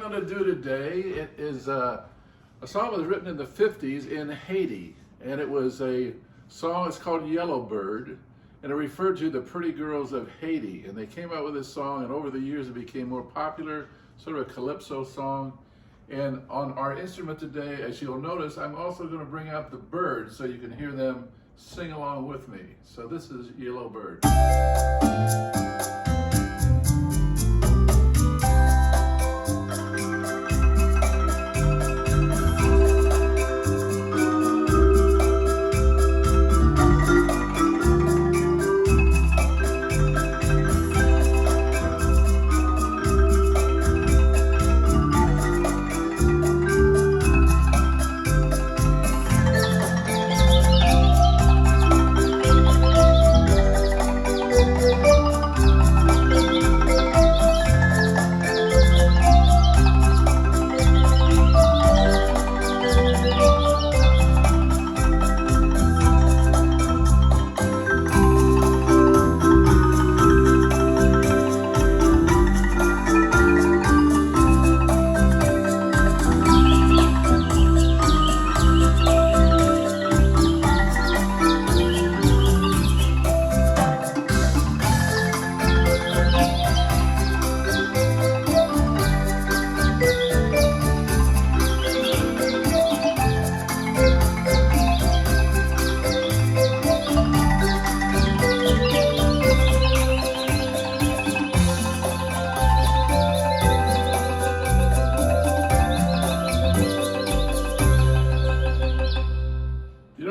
going to do today, it is a song that was written in the 50s in Haiti. And it was a song, it's called Yellowbird. And it referred to the pretty girls of Haiti. And they came out with this song, and over the years it became more popular, sort of a calypso song. And on our instrument today, as you'll notice, I'm also going to bring out the birds so you can hear them sing along with me. So this is Yellowbird.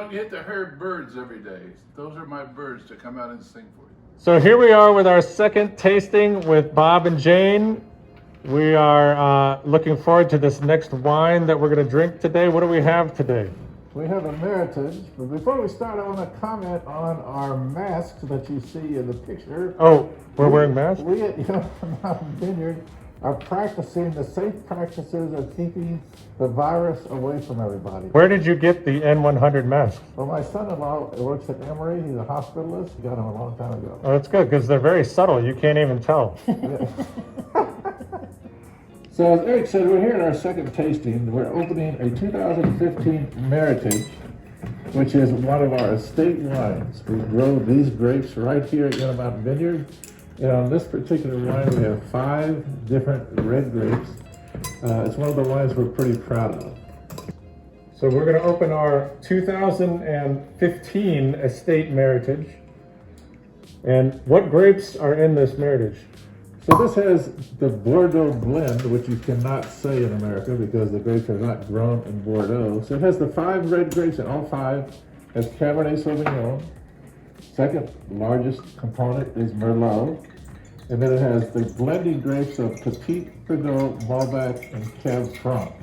Get to hear birds every day. Those are my birds to come out and sing for you. So here we are with our second tasting with Bob and Jane. We are looking forward to this next wine that we're going to drink today. What do we have today? We have a Meritage, but before we start, I want to comment on our masks that you see in the picture. Oh, we're wearing masks? We at Yonah Mountain Vineyard are practicing the safe practices of keeping the virus away from everybody. Where did you get the N100 mask? Well, my son-in-law works at Emory. He's a hospitalist. He got them a long time ago. Oh, that's good, because they're very subtle. You can't even tell. So as Eric said, we're here at our second tasting. We're opening a 2015 Meritage, which is one of our estate wines. We grow these grapes right here at Yonah Mountain Vineyard. And on this particular wine, we have 5 different red grapes. It's one of the wines we're pretty proud of. So we're going to open our 2015 Estate Meritage. And what grapes are in this Meritage? So this has the Bordeaux blend, which you cannot say in America because the grapes are not grown in Bordeaux. So it has the 5 red grapes, and all 5 has Cabernet Sauvignon. Second largest component is Merlot. And then it has the blending grapes of Petit Verdot, Malbec, and Cab Franc.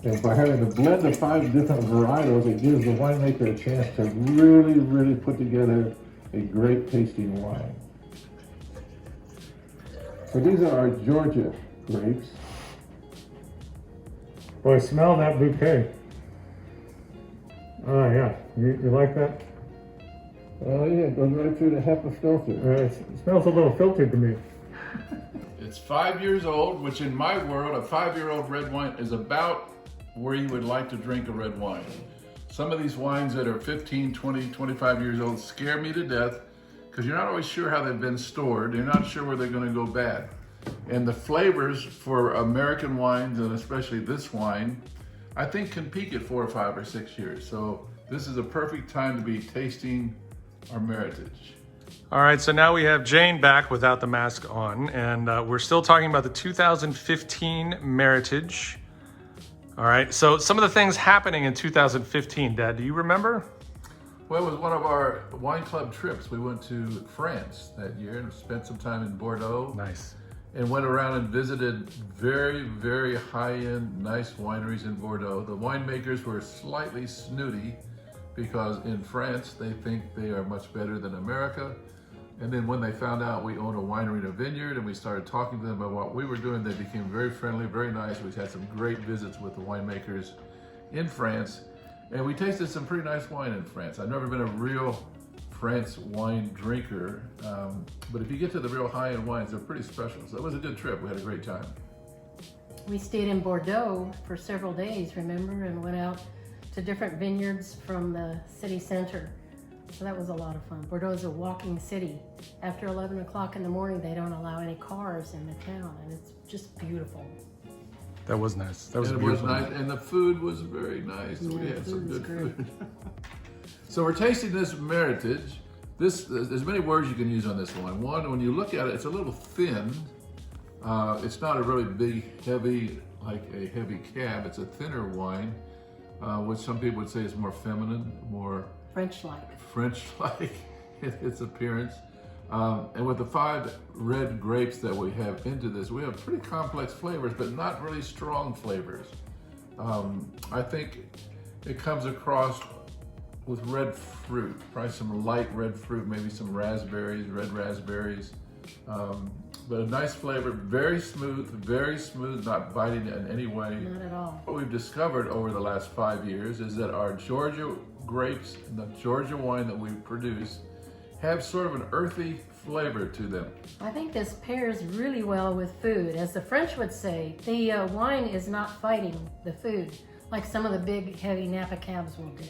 And by having the blend of 5 different varietals, it gives the winemaker a chance to really put together a great tasting wine. So these are our Georgia grapes. Boy, smell that bouquet. Oh, yeah. You like that? Oh yeah, it goes right through the HEPA filter. It smells a little filtered to me. It's 5 years old, which in my world, a 5-year-old red wine is about where you would like to drink a red wine. Some of these wines that are 15, 20, 25 years old scare me to death because you're not always sure how they've been stored. You're not sure where they're going to go bad. And the flavors for American wines, and especially this wine, I think can peak at 4 or 5 or 6 years. So this is a perfect time to be tasting our Meritage. All right, so now we have Jane back without the mask on, and we're still talking about the 2015 Meritage. All right, so some of the things happening in 2015, Dad, do you remember? Well, it was one of our wine club trips. We went to France that year and spent some time in Bordeaux. Nice. And went around and visited very high-end, nice wineries in Bordeaux. The winemakers were slightly snooty because in France, they think they are much better than America. And then when they found out we own a winery and a vineyard and we started talking to them about what we were doing, they became very friendly, very nice. We had some great visits with the winemakers in France. And we tasted some pretty nice wine in France. I've never been a real France wine drinker, but if you get to the real high-end wines, they're pretty special. So it was a good trip. We had a great time. We stayed in Bordeaux for several days, remember, and went out to different vineyards from the city center. So that was a lot of fun. Bordeaux is a walking city. After 11 o'clock in the morning, they don't allow any cars in the town, and it's just beautiful. That was nice. That was And it beautiful. was nice, and the food was very nice. Yeah, We had some food was good great. food. So we're tasting this Meritage. There's many words you can use on this one. One, when you look at it, it's a little thin. It's not a really big, heavy, like a heavy cab. It's a thinner wine, which some people would say is more feminine, more French-like. French-like in its appearance. And with the 5 red grapes that we have into this, we have pretty complex flavors, but not really strong flavors. I think it comes across with red fruit, probably some light red fruit, maybe some raspberries, red raspberries. But a nice flavor, very smooth, not biting in any way. Not at all. What we've discovered over the last 5 years is that our Georgia grapes and the Georgia wine that we produce have sort of an earthy flavor to them. I think this pairs really well with food. As the French would say, the wine is not fighting the food like some of the big, heavy Napa cabs will do.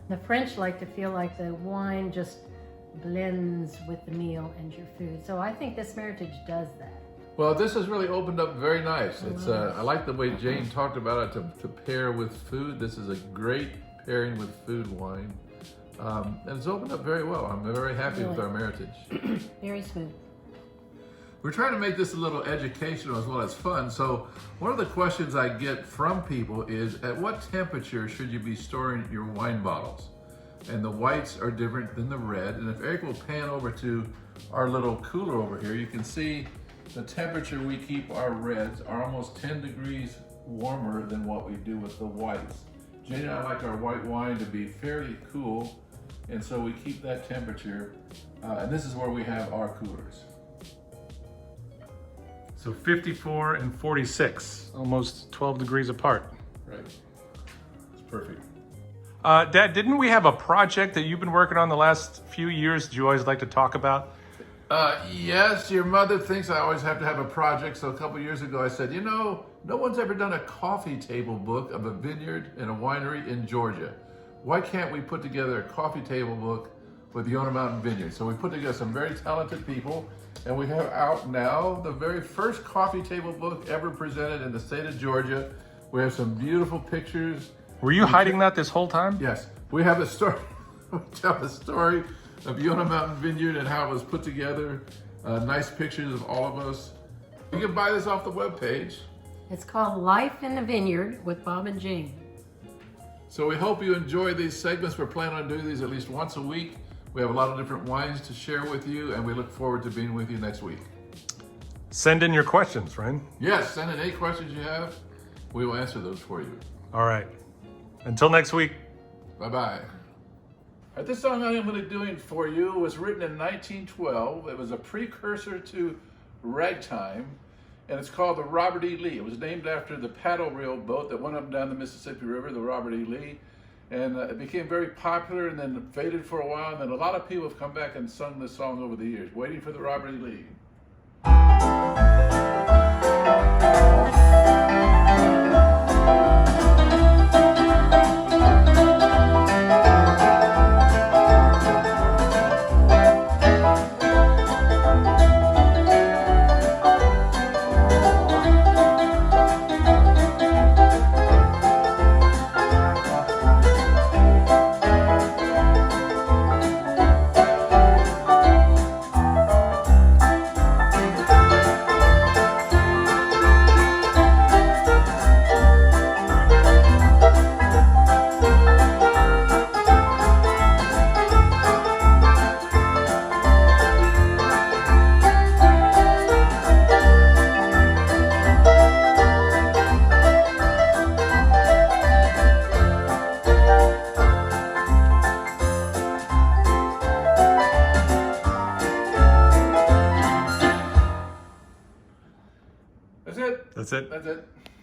The French like to feel like the wine just blends with the meal and your food. So I think this Meritage does that. Well, this has really opened up very nice. It's I like the way Jane talked about it to pair with food. This is a great pairing with food wine. And it's opened up very well. I'm very happy with our Meritage. Very smooth. We're trying to make this a little educational as well as fun. So one of the questions I get from people is, at what temperature should you be storing your wine bottles? And the whites are different than the red. And if Eric will pan over to our little cooler over here, you can see the temperature we keep our reds are almost 10 degrees warmer than what we do with the whites. Jane and I like our white wine to be fairly cool, and so we keep that temperature. And this is where we have our coolers. So 54 and 46, almost 12 degrees apart. Right. It's perfect. Dad, didn't we have a project that you've been working on the last few years that you always like to talk about? Yes, your mother thinks I always have to have a project. So a couple years ago I said, no one's ever done a coffee table book of a vineyard and a winery in Georgia. Why can't we put together a coffee table book with Yonah Mountain Vineyards? So we put together some very talented people, and we have out now the very first coffee table book ever presented in the state of Georgia. We have some beautiful pictures. Were you hiding that this whole time? Yes, we have a story. We tell the story of Yonah Mountain Vineyard and how it was put together. Nice pictures of all of us. You can buy this off the webpage. It's called Life in the Vineyard with Bob and Jane. So we hope you enjoy these segments. We're planning on doing these at least once a week. We have a lot of different wines to share with you, and we look forward to being with you next week. Send in your questions, right? Yes, send in any questions you have. We will answer those for you. All right. Until next week. Bye-bye. This song I'm going to be doing for you was written in 1912. It was a precursor to ragtime, and it's called the Robert E. Lee. It was named after the paddle rail boat that went up and down the Mississippi River, the Robert E. Lee. And it became very popular and then faded for a while. And then a lot of people have come back and sung this song over the years, Waiting for the Robert E. Lee. That's it. That's it. That's it.